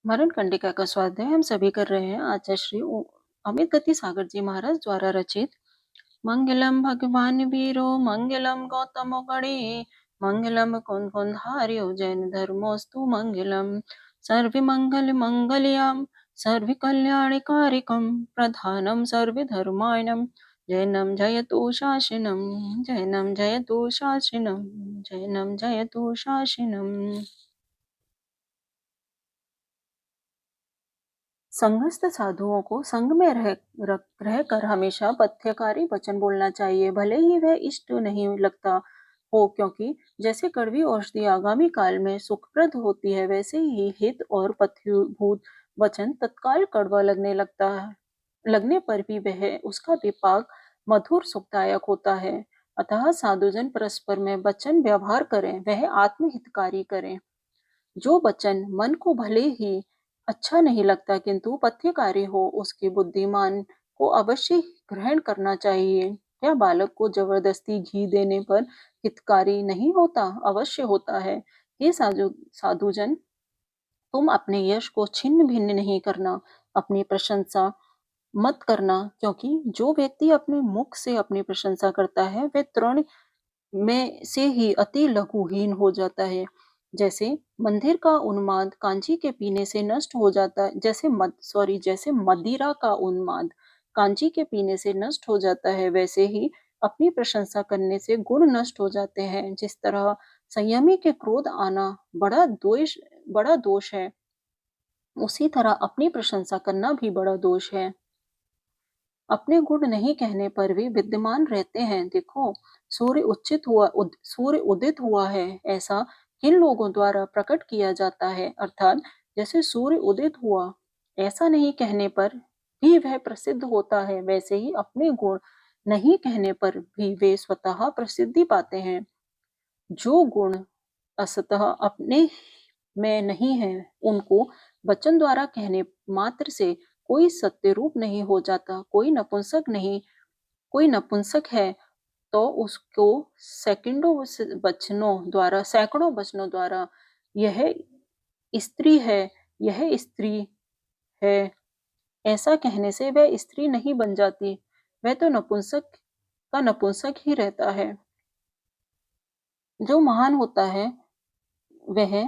मरण कंडिका का स्वाध्याय हम सभी कर रहे हैं। आचार्य श्री अमित गति सागर जी महाराज द्वारा रचित मंगलम भगवान वीरो मंगलम गौतमो गणे मंगलम कुंद कुंधार्यो जैन धर्मोस्तु मंगलम सर्व मंगल मंगलयाम सर्व कल्याणकारिकम प्रधानम सर्व धर्मायणम जैनम जयतु शासनम जैनम जयतु शासनम जैनम जयतु शासनम। संघस्थ साधुओं को संघ में रहकर हमेशा पथ्यकारी वचन बोलना चाहिए, भले ही वह इष्ट नहीं लगता हो, क्योंकि जैसे कड़वी औषधि आगामी काल में सुखप्रद होती है, वैसे ही हित और पथ्यभूत वचन तत्काल कड़वा लगने पर भी वह उसका विपाक मधुर सुखदायक होता है। अतः साधुजन परस्पर में वचन व्यवहार करें, वह आत्महितकारी करें। जो वचन मन को भले ही अच्छा नहीं लगता किंतु पथ्यकारी हो, उसके बुद्धिमान को अवश्य ग्रहण करना चाहिए। क्या बालक को जबरदस्ती घी देने पर हितकारी नहीं होता? अवश्य होता है। ये साधुजन, तुम अपने यश को छिन्न भिन्न नहीं करना, अपनी प्रशंसा मत करना, क्योंकि जो व्यक्ति अपने मुख से अपनी प्रशंसा करता है वह तृण में से ही अति लघुहीन हो जाता है। जैसे मंदिर का उन्माद कांची के पीने से नष्ट हो जाता है, जैसे मदिरा का उन्माद कांची के पीने से नष्ट हो जाता है, वैसे ही अपनी प्रशंसा करने से गुण नष्ट हो जाते हैं। जिस तरह संयमी के क्रोध आना बड़ा दोष है, उसी तरह अपनी प्रशंसा करना भी बड़ा दोष है। अपने गुण नहीं कहने पर भी विद्यमान रहते हैं। देखो, सूर्य उदित हुआ है, ऐसा किन लोगों द्वारा प्रकट किया जाता है, अर्थात जैसे सूर्य उदित हुआ ऐसा नहीं कहने पर भी वह प्रसिद्ध होता है, वैसे ही अपने गुण नहीं कहने पर भी वे स्वतः प्रसिद्धि पाते हैं। जो गुण असतः अपने में नहीं है, उनको वचन द्वारा कहने मात्र से कोई सत्य रूप नहीं हो जाता। कोई नपुंसक है तो उसको सैकड़ों वचनों द्वारा यह स्त्री है, यह स्त्री है, ऐसा कहने से वह स्त्री नहीं बन जाती, वह तो नपुंसक का नपुंसक ही रहता है। जो महान होता है वह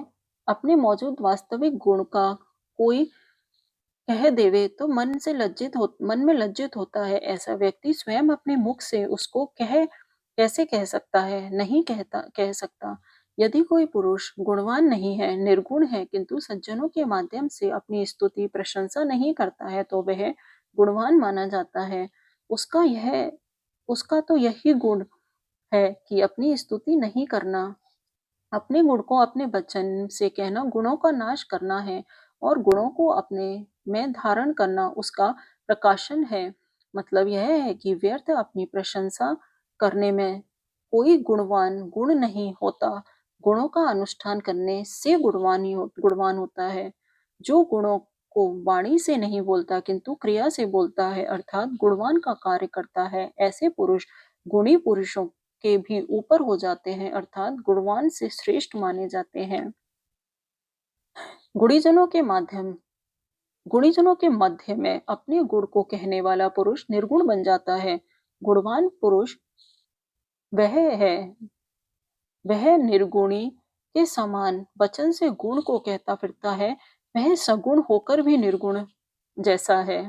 अपने मौजूद वास्तविक गुण का कोई कह देवे तो मन में लज्जित होता है। ऐसा व्यक्ति स्वयं अपने मुख से उसको कैसे कह सकता है? नहीं कह सकता। यदि कोई पुरुष गुणवान नहीं है, निर्गुण है, किंतु सज्जनों के माध्यम से अपनी स्तुति प्रशंसा नहीं करता है, तो वह गुणवान माना जाता है। उसका तो यही गुण है कि अपनी स्तुति नहीं करना, अपने गुण को अपने वचन से कहना गुणों का नाश करना है, और गुणों को अपने में धारण करना उसका प्रकाशन है। मतलब यह है कि व्यर्थ अपनी प्रशंसा करने में कोई गुणवान गुण नहीं होता, गुणों का अनुष्ठान करने से गुणवान होता है। जो गुणों को वाणी से नहीं बोलता किंतु क्रिया से बोलता है, अर्थात गुणवान का कार्य करता है, ऐसे पुरुष गुणी पुरुषों के भी ऊपर हो जाते हैं, अर्थात गुणवान से श्रेष्ठ माने जाते हैं। गुणीजनों के मध्य में अपने गुण को कहने वाला पुरुष निर्गुण बन जाता है। गुणवान पुरुष वह है, वह निर्गुणी के समान वचन से गुण को कहता फिरता है, वह सगुण होकर भी निर्गुण जैसा है।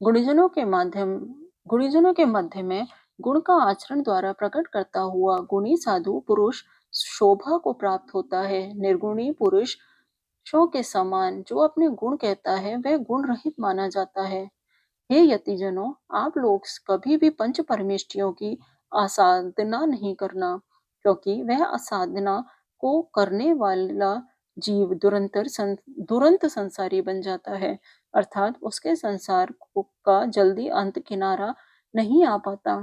गुणीजनों के मध्य में गुण का आचरण द्वारा प्रकट करता हुआ गुणी साधु पुरुष शोभा को प्राप्त होता है। निर्गुणी पुरुष शो के समान जो अपने गुण कहता है वह गुण रहित माना जाता है। हे यतिजनों, आप लोग कभी भी पंच परमेष्टियों की आसाधना नहीं करना, क्योंकि वह असाधना को करने वाला जीव दुरंत संसारी बन जाता है, अर्थात उसके का जल्दी अंत किनारा नहीं आ पाता।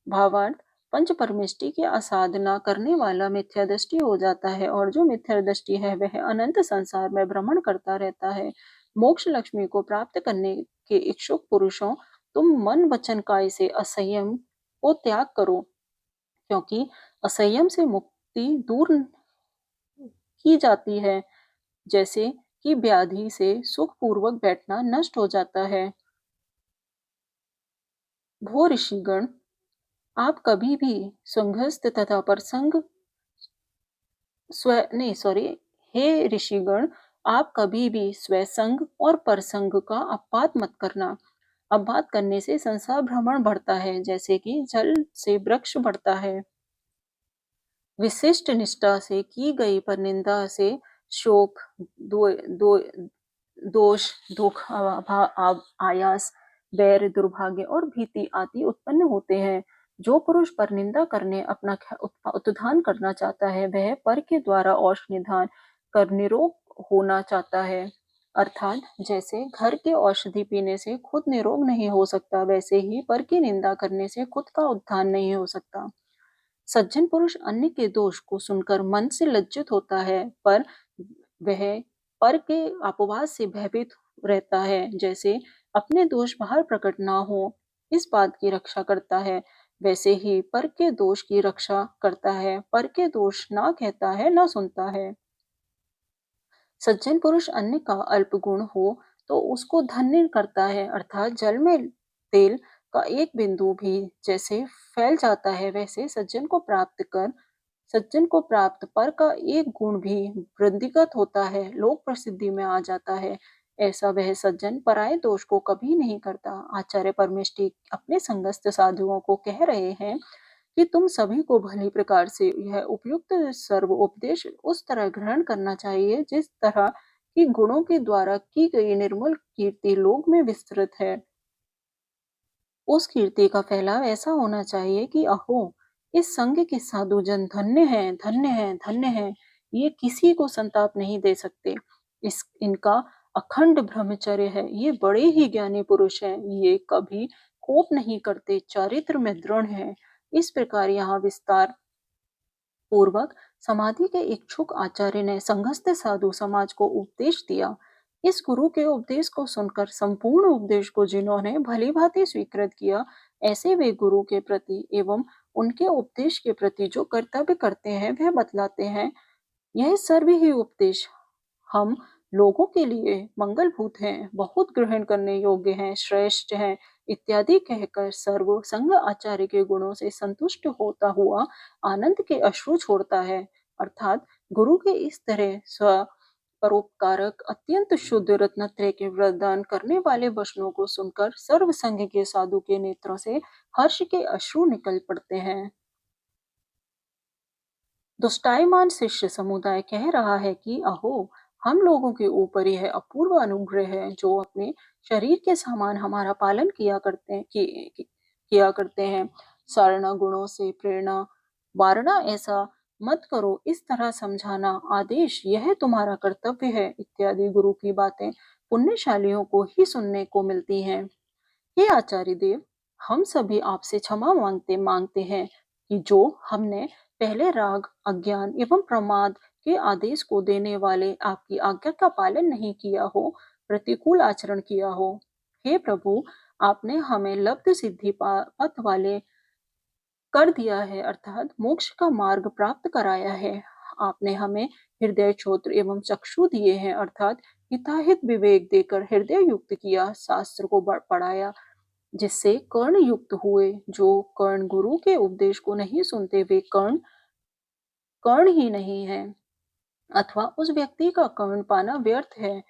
भावार्थ, पंच परमेष्टि की असाधना करने वाला मिथ्या दृष्टि हो जाता है, और जो मिथ्या दृष्टि है वह अनंत संसार में भ्रमण करता रहता है। मोक्ष लक्ष्मी को प्राप्त करने के इच्छुक पुरुषों, तुम मन वचन काय से असंयम को त्याग करो, क्योंकि असंयम से मुक्ति दूर की जाती है। जैसे कि व्याधि से सुखपूर्वक बैठना नष्ट हो जाता है। भो ऋषिगण, आप कभी भी संघस्थ तथा प्रसंग स्व नहीं सॉरी हे ऋषिगण, आप कभी भी स्वसंग और परसंग का अपवाद मत करना। अपवाद करने से संसार भ्रमण बढ़ता है, जैसे कि जल से वृक्ष बढ़ता है। विशिष्ट निष्ठा से की गई परनिंदा से शोक, दो, दो, दोष, दुख, आयास, बैर, दुर्भाग्य और भीति आदि उत्पन्न होते हैं। जो पुरुष परनिंदा करने अपना उत्थान करना चाहता है, वह पर के द्वारा औष निधान कर निरोग होना चाहता है। अर्थात जैसे घर के औषधि पीने से खुद निरोग नहीं हो सकता, वैसे ही पर की निंदा करने से खुद का उत्थान नहीं हो सकता। सज्जन पुरुष अन्य के दोष को सुनकर मन से लज्जित होता है, पर वह पर के अपवाद से भयभीत रहता है। जैसे अपने दोष बाहर प्रकट ना हो, इस बात की रक्षा करता है, वैसे ही पर के दोष की रक्षा करता है, पर के दोष ना कहता है, ना सुनता है। सज्जन पुरुष अन्य का अल्प गुण हो तो उसको धन्य करता है, अर्थात जल में तेल का एक बिंदु भी जैसे फैल जाता है, वैसे सज्जन को प्राप्त पर का एक गुण भी वृद्धिगत होता है, लोक प्रसिद्धि में आ जाता है। ऐसा वह सज्जन पराये दोष को कभी नहीं करता। आचार्य परमेष्ठी अपने संगस्थ साधुओं को कह रहे हैं कि तुम सभी को भली प्रकार से यह उपयुक्त सर्व उपदेश उस तरह ग्रहण करना चाहिए जिस तरह की गुणों के द्वारा की गई निर्मल कीर्ति लोक में विस्तृत है। उस कीर्ति का फैलाव ऐसा होना चाहिए कि अहो, इस संघ के साधु जन धन्य हैं, धन्य हैं, धन्य हैं। ये किसी को संताप नहीं दे सकते। इनका अखंड ब्रह्मचर्य है। ये बड़े ही ज्ञानी पुरुष हैं। ये कभी कोप नहीं करते, चारित्र में दृढ़ हैं। इस प्रकार यहाँ विस्तार पूर्वक समाधि के इच्छुक आचार्य ने संघस्थ साधु समाज को उपदेश दिया। इस गुरु के उपदेश को सुनकर संपूर्ण उपदेश को जिन्होंने भली भांति स्वीकृत किया, ऐसे वे गुरु के प्रति एवं उनके उपदेश के प्रति जो कर्तव्य करते हैं, वह बतलाते हैं। यह सर्व ही उपदेश हम लोगों के लिए मंगलभूत हैं, बहुत ग्रहण करने योग्य हैं, श्रेष्ठ हैं इत्यादि कहकर सर्व संघ आचार्य के गुणों से संतुष्ट होता हुआ आनंद के अश्रु छोड़ता है। अर्थात गुरु के इस तरह स्व परोपकारक अत्यंत शुद्ध रत्नत्रय के वरदान करने वाले वचनों को सुनकर सर्व संघ के साधु के नेत्रों से हर्ष के अश्रु निकल पड़ते हैं। दुष्टायमान शिष्य समुदाय कह रहा है कि अहो, हम लोगों के ऊपर यह अपूर्व अनुग्रह है जो अपने शरीर के समान हमारा पालन किया करते हैं। सारणा गुणों से प्रेरणा वारणा ऐसा मत करो, इस तरह समझाना आदेश यह तुम्हारा कर्तव्य है इत्यादि गुरु की बातें पुण्यशालियों को ही सुनने को मिलती हैं। हे आचार्य देव, हम सभी आपसे क्षमा मांगते मांगते हैं कि जो हमने पहले राग, अज्ञान एवं प्रमाद के आदेश को देने वाले आपकी आज्ञा का पालन नहीं किया हो, प्रतिकूल आचरण किया हो। हे प्रभु, आपने हमें लब्ध सिद्धि पथ वाले कर दिया है, अर्थात मोक्ष का मार्ग प्राप्त कराया है। आपने हमें हृदय छोत्र एवं चक्षु दिए हैं, अर्थात हिताहित विवेक देकर हृदय युक्त किया, शास्त्र को पढ़ाया, जिससे कर्ण युक्त हुए। जो कर्ण गुरु के उपदेश को नहीं सुनते, वे कर्ण कर्ण ही नहीं है, अथवा उस व्यक्ति का कर्ण पाना व्यर्थ है।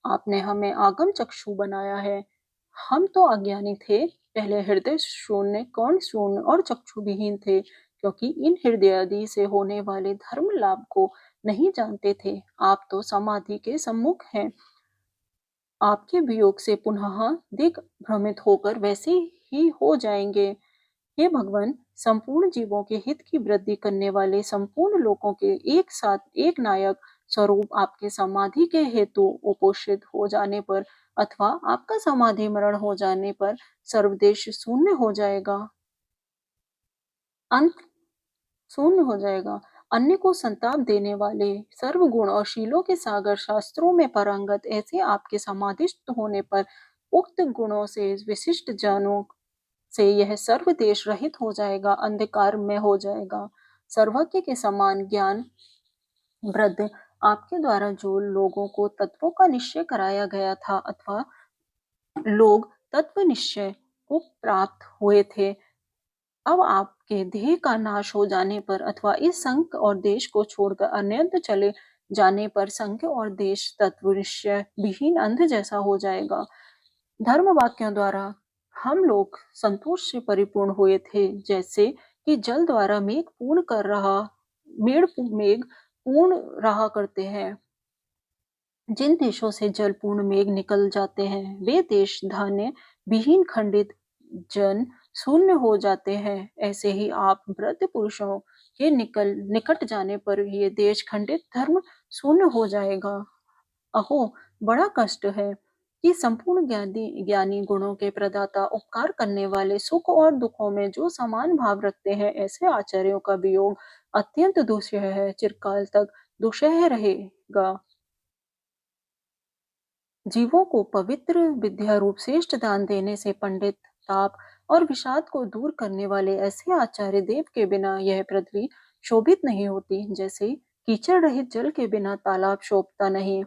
आपने हमें आगम चक्षु बनाया है। हम तो अज्ञानी थे, पहले हृदय शून्य, कर्ण शून्य और चक्षु विहीन थे, क्योंकि इन हृदयादि से होने वाले धर्म लाभ को नहीं जानते थे। आप तो समाधि के सम्मुख हैं। आपके वियोग से पुनः दिग भ्रमित होकर वैसे ही हो जाएंगे। हे भगवान, संपूर्ण जीवों के हित की वृद्धि करने वाले संपूर्ण लोकों के एक साथ एक नायक स्वरूप आपके समाधि के हेतु उपोषित हो जाने पर अथवा आपका समाधि मरण हो जाने पर सर्वदेश शून्य हो जाएगा, अंत शून्य हो जाएगा। अन्य को संताप देने वाले सर्वगुण और शीलों के सागर शास्त्रों में पारंगत ऐसे आपके समाधिस्थ होने पर उक्त गुणों से विशिष्ट जानों से यह सर्व देश रहित हो जाएगा, अंधकार में हो जाएगा। सर्वज्ञ के समान ज्ञान वृद्ध आपके द्वारा जो लोगों को तत्वों का निश्चय कराया गया था अथवा लोग तत्व निश्चय को प्राप्त हुए थे, अब आपके देह का नाश हो जाने पर अथवा इस संघ और देश को छोड़कर अन्यत्र चले जाने पर संघ और देश तत्व निश्चय विहीन अंध जैसा हो जाएगा। धर्म वाक्यों द्वारा हम लोग संतोष से परिपूर्ण हुए थे, जैसे कि जल द्वारा मेघ पूर्ण रहा करते हैं। जिन देशों से जल पूर्ण मेघ निकल जाते हैं, वे देश धान्य विहीन खंडित जन शून्य हो जाते हैं। ऐसे ही आप वृद्ध पुरुषों के निकट जाने पर ये देश खंडित धर्म शून्य हो जाएगा। अहो, बड़ा कष्ट है कि संपूर्ण ज्ञानी गुणों के प्रदाता, उपकार करने वाले, सुख और दुखों में जो समान भाव रखते हैं, ऐसे आचार्यों का वियोग अत्यंत दुष्यह है, चिरकाल तक दुष्यह रहेगा। जीवों को पवित्र विद्या रूप श्रेष्ठ दान देने से पंडित, ताप और विषाद को दूर करने वाले ऐसे आचार्य देव के बिना यह पृथ्वी शोभित नहीं होती, जैसे कीचड़ रहित जल के बिना तालाब शोभता नहीं।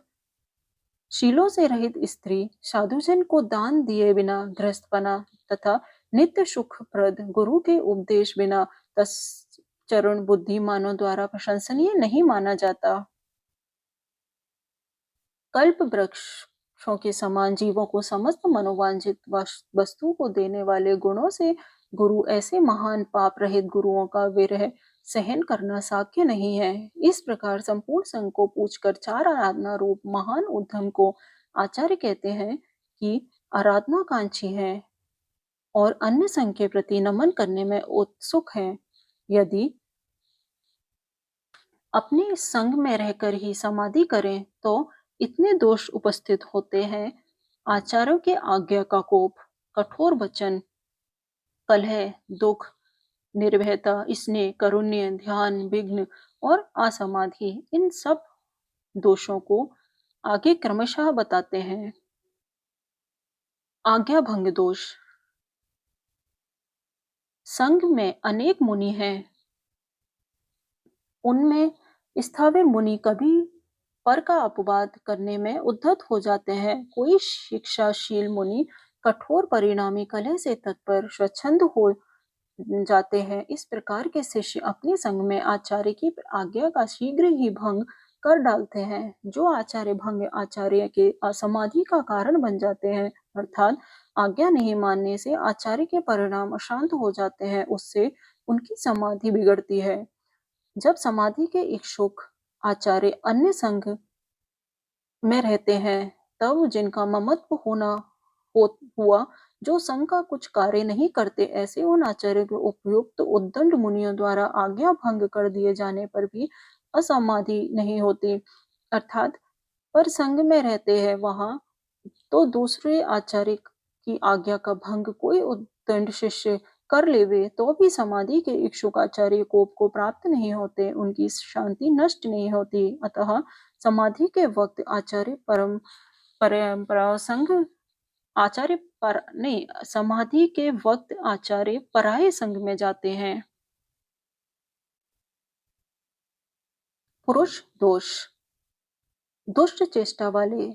शीलों से रहित स्त्री साधुजन को दान दिए बिना गृहस्थपना तथा नित्य सुखप्रद गुरु के उपदेश बिना तत्चरण बुद्धिमानों द्वारा प्रशंसनीय नहीं माना जाता। कल्प वृक्षों के समान जीवों को समस्त मनोवांछित वस्तु को देने वाले गुणों से गुरु, ऐसे महान पाप रहित गुरुओं का विरह सहन करना साध्य नहीं है। इस प्रकार संपूर्ण संघ को पूछकर चार आराधना रूप महान उद्यम को आचार्य कहते हैं कि आराधनाकांक्षी है और अन्य संघ के प्रति नमन करने में उत्सुक है। यदि अपने संग में रहकर ही समाधि करें तो इतने दोष उपस्थित होते हैं। आचार्यों के आज्ञा का कोप, कठोर वचन, कलह, दुख, निर्भयता, स्नेह, कारुण्य, ध्यान, विघ्न और असमाधि, इन सब दोषों को आगे क्रमशः बताते हैं। आज्ञा भंग दोष। संघ में अनेक मुनि हैं, उनमें स्थावर मुनि कभी पर का अपवाद करने में उद्धत हो जाते हैं। कोई शिक्षाशील मुनि कठोर परिणामी कलह से तत्पर स्वच्छंद हो जाते हैं। इस प्रकार के शिष्य अपने संग में आचार्य की आज्ञा का शीघ्र ही भंग कर डालते हैं। जो आचार्य भंग आचार्य के असमाधि का कारण बन जाते हैं, अर्थात आज्ञा नहीं मानने से आचार्य के परिणाम अशांत हो जाते हैं, उससे उनकी समाधि बिगड़ती है। जब समाधि के इच्छुक आचार्य अन्य संघ में रहते हैं, तब जिनका ममत्व हुआ, जो संघ का कुछ कार्य नहीं करते, ऐसे उन आचार्य के उपयुक्त उद्दंड मुनियों द्वारा आज्ञा भंग कर दिए जाने पर भी असमाधि नहीं होती। अर्थात पर संघ में रहते हैं वहां तो दूसरे आचार्य की आज्ञा का भंग कोई उद्दंड शिष्य कर लेवे तो भी समाधि के इच्छुक आचार्य कोप को प्राप्त नहीं होते, उनकी शांति नष्ट नहीं होती। अतः समाधि के वक्त आचार्य परंपरा संघ आचार्य पर नहीं, समाधि के वक्त आचार्य पराये संघ में जाते हैं। पुरुष दोष। दुष्ट चेष्टा वाले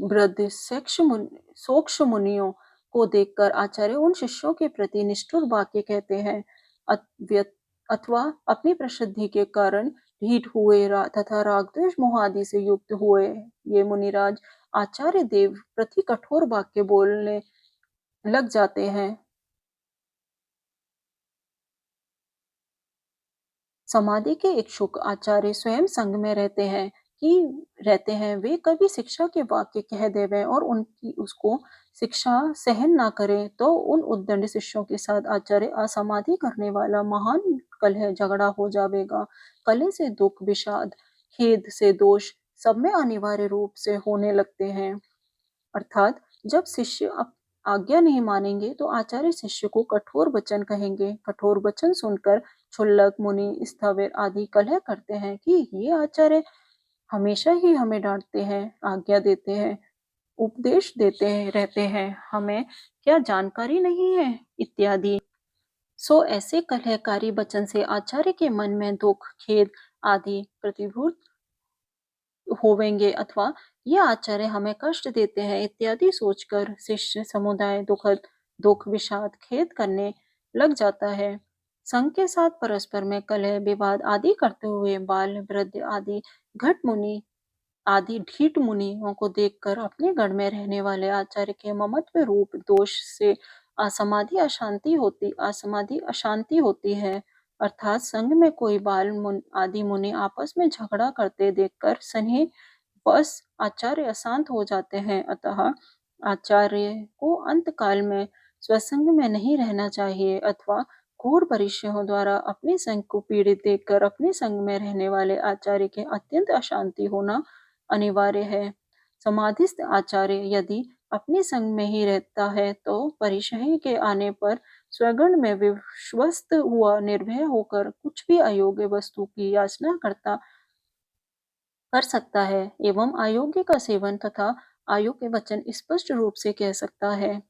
वृद्ध सोक्ष मुनियों को देखकर आचार्य उन शिष्यों के प्रति निष्ठुर वाक्य कहते हैं, अथवा अपनी प्रसिद्धि के कारण ढीठ हुए तथा राग द्वेष मोह आदि से युक्त हुए ये मुनिराज आचार्य देव प्रति कठोर वाक्य बोलने लग जाते हैं। समाधि के इच्छुक आचार्य स्वयं संग में रहते हैं, वे कभी शिक्षा के वाक्य कह देवें और उनकी उसको शिक्षा सहन ना करें तो उन उद्दंड शिष्यों के साथ आचार्य असमाधि करने वाला महान कलह झगड़ा हो जाएगा। कलह से दुख, विषाद, खेद से दोष सब में अनिवार्य रूप से होने लगते हैं। अर्थात जब शिष्य आज्ञा नहीं मानेंगे तो आचार्य शिष्य को कठोर वचन कहेंगे। कठोर वचन सुनकर क्षुल्लक, मुनि, स्थावर आदि कलह करते हैं कि ये आचार्य हमेशा ही हमें डांटते हैं, आज्ञा देते हैं, उपदेश देते हैं, रहते हैं, हमें क्या जानकारी नहीं है इत्यादि। सो ऐसे कलहकारी वचन से आचार्य के मन में दुख, खेद आदि प्रतिभूत होवेंगे अथवा ये आचार्य हमें कष्ट देते हैं इत्यादि सोचकर शिष्य समुदाय दुख विषाद खेद करने लग जाता है। संघ के साथ परस्पर में कलह विवाद आदि करते हुए बाल वृद्ध आदि ढीठ मुनियों को देखकर अपने गढ़ में रहने वाले आचार्य के ममत्व रूप दोष से असमाधि अशांति होती है। अर्थात संघ में कोई आदि मुनि आपस में झगड़ा करते देखकर स्नेह बस आचार्य अशांत हो जाते हैं। अतः आचार्य को अंत काल में स्वसंग में नहीं रहना चाहिए अथवा घोर परिचयों द्वारा अपने संग को पीड़ित देखकर अपने संग में रहने वाले आचार्य के अत्यंत अशांति होना अनिवार्य है। समाधिस्थ आचार्य यदि अपने संग में ही रहता है तो परिचय के आने पर स्वगण में विश्वस्त हुआ निर्भय होकर कुछ भी अयोग्य वस्तु की याचना कर सकता है एवं अयोग्य का सेवन तथा अयोग्य वचन स्पष्ट रूप से कह सकता है।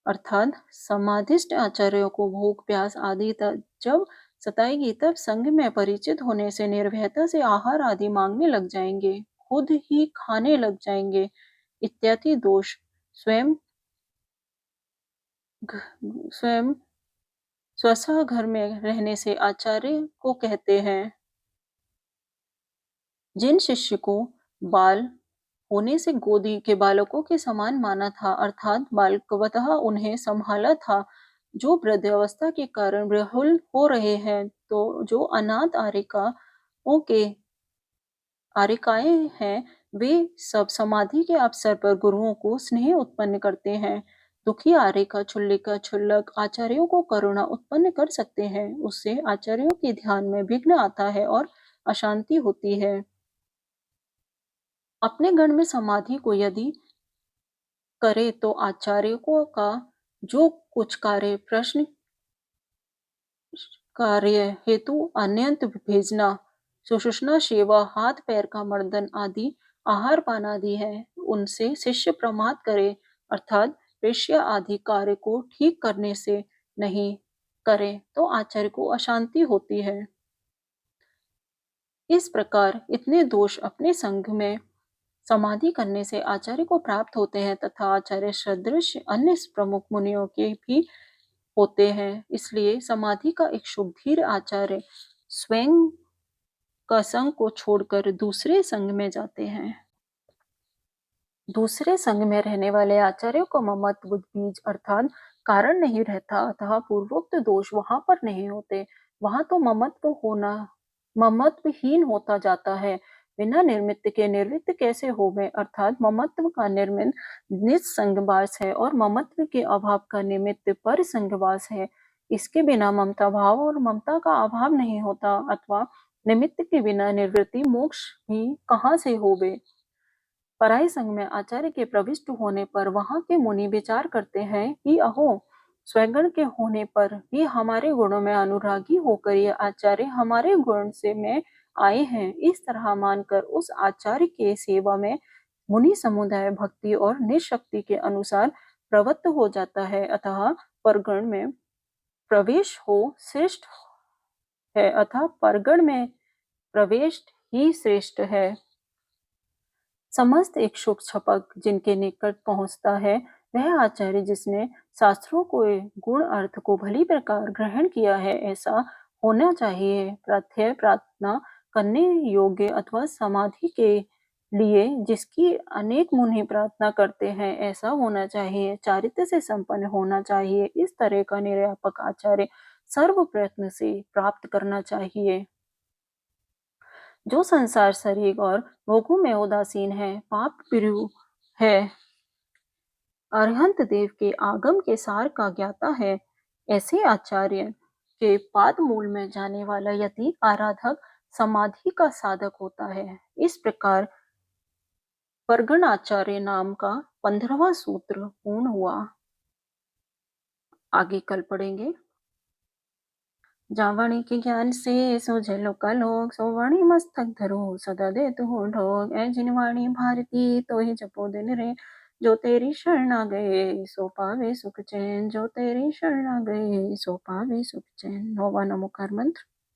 अर्थात समाधिष्ट आचार्यों को भूख प्यास आदि जब सताएगी तब संघ में परिचित होने से निर्भयता से आहार आदि मांगने लग जाएंगे, खुद ही खाने लग जाएंगे इत्यादि दोष स्वयं स्वयं स्वतः घर में रहने से आचार्य को कहते हैं। जिन शिष्य को बाल होने से गोदी के बालकों के समान माना था अर्थात बालकवतः उन्हें संभाला था, जो वृद्धावस्था के कारण विह्वल हो रहे हैं, तो जो अनाथ आरिकाएं हैं, वे सब समाधि के अवसर पर गुरुओं को स्नेह उत्पन्न करते हैं। दुखी आरिका छुल्लिका छुल्लक आचार्यों को करुणा उत्पन्न कर सकते हैं। उससे आचार्यों के ध्यान में विघ्न आता है और अशांति होती है। अपने गण में समाधि को यदि करे तो आचार्यों का जो कुछ कार्य हेतु अन्यंत भेजना, सुषुम्ना सेवा, हाथ पैर का मर्दन आदि आहार पान आदि है, उनसे शिष्य प्रमाद करे अर्थात वेश्या आदि कार्य को ठीक करने से नहीं करे तो आचार्य को अशांति होती है। इस प्रकार इतने दोष अपने संघ में समाधि करने से आचार्य को प्राप्त होते हैं तथा आचार्य सदृश अन्य प्रमुख मुनियों के भी होते हैं। इसलिए समाधि का एक शुभधीर आचार्य स्वयं का संघ को छोड़कर दूसरे संघ में जाते हैं। दूसरे संघ में रहने वाले आचार्यों को ममत्व बीज अर्थात कारण नहीं रहता, अतः पूर्वोक्त दोष वहां पर नहीं होते। वहां तो ममत्वहीन होता जाता है। बिना निर्मित के निर्वृत्त कैसे होवे अर्थात ममत्व का निर्मित निसंगवास है और ममत्व के अभाव का निमित्त पर संगवास है। इसके बिना ममता भाव और ममता का अभाव नहीं होता अथवा निमित्त के बिना निवृत्ति मोक्ष भी कहाँ से होवे। पराई संघ में आचार्य के प्रविष्ट होने पर वहां के मुनि विचार करते हैं कि अहो, स्वगण के होने पर भी हमारे गुणों में अनुरागी होकर ये आचार्य हमारे गुण से में आए हैं। इस तरह मानकर उस आचार्य के सेवा में मुनि समुदाय भक्ति और निशक्ति के अनुसार प्रवृत्त हो जाता है। अतः परगण में प्रवेश हो श्रेष्ठ है अतः परगण में प्रवेश ही श्रेष्ठ है। समस्त इच्छुक छपक जिनके निकट पहुंचता है वह आचार्य जिसने शास्त्रों को गुण अर्थ को भली प्रकार ग्रहण किया है ऐसा होना चाहिए। प्रार्थना करने योग्य अथवा समाधि के लिए जिसकी अनेक मुनि प्रार्थना करते हैं ऐसा होना चाहिए। चारित्र से संपन्न होना चाहिए। इस तरह का निर्यापक आचार्य सर्व प्रयत्न से प्राप्त करना चाहिए। जो संसार शरीर और भोगों में उदासीन है, पाप प्रिय है, अरहंत देव के आगम के सार का ज्ञाता है, ऐसे आचार्य के पाद मूल में जाने वाला यति आराधक समाधि का साधक होता है। इस प्रकार परगण आचार्य नाम का 15वां सूत्र पूर्ण हुआ। आगे कल पढ़ेंगे। जावणी के ज्ञान से सोझे लोक सोवाणी मस्तक धरो सदा दे तू ढोग ऐ जिनवाणी भारती तो ही जपो दिन रे जो तेरी शरण आ गए सो पावे सुख चैन जो तेरी शरण आ गए सो पावे सुख चैन। 9वां नमोकार मंत्र।